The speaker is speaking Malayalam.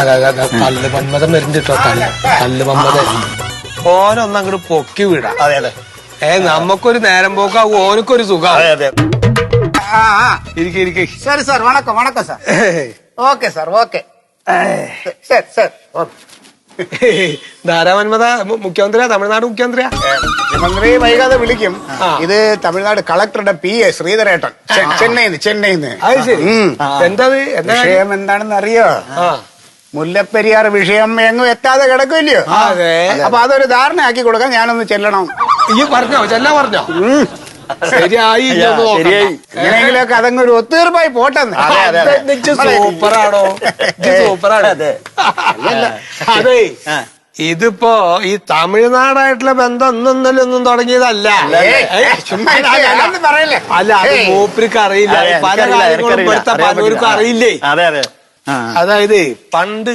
കല്ല് മന്മതം വരുന്നുണ്ട് കേട്ടോ. കല്ല് മന്മതം ഓനൊന്ന് അങ്ങോട്ട് പൊക്കി വിടാം. അതെ അതെ. നമുക്കൊരു നേരം പോക്കാവും, ഓനക്കൊരു സുഖം. അതെ അതെ. ഇരിക്കെ. சரி சார், வணக்கம் வணக்கம் சார். Okay sir, okay. சரி சரி. ധാരാ മന്മത മുഖ്യമന്ത്രിയാ, തമിഴ്നാട് മുഖ്യമന്ത്രിയാ? മുഖ്യമന്ത്രി വൈകാതെ വിളിക്കും. ഇത് തമിഴ്നാട് കളക്ടറുടെ PA ശ്രീധരേട്ടൻ, ചെന്നൈന്ന്. അത് ശരി. എന്താ വിഷയം എന്താണെന്ന് അറിയോ? മുല്ലപ്പെരിയാർ വിഷയം എങ്ങും എത്താതെ കിടക്കില്ലയോ? അതെ. അപ്പൊ അതൊരു ധാരണയാക്കി കൊടുക്കാൻ ഞാനൊന്ന് ചെല്ലണം. ഈ പറഞ്ഞോ, ചെല്ലാൻ പറഞ്ഞോ? ശരിയായി. എങ്ങനെയെങ്കിലൊക്കെ അതങ്ങൊരു ഒത്തീർപ്പായി പോട്ടെന്ന്. സൂപ്പറാണോ? സൂപ്പറാണ്. അതെ, ഇതിപ്പോ ഈ തമിഴ്നാടായിട്ടുള്ള ബന്ധം ഒന്നും തുടങ്ങിയതല്ല. അല്ല, അത് മൂപ്പർക്ക് അറിയില്ല. പല കാര്യങ്ങളും ഇവിടുത്തെ പലർക്കും അറിയില്ലേ. അതെ അതെ. അതായത് പണ്ട്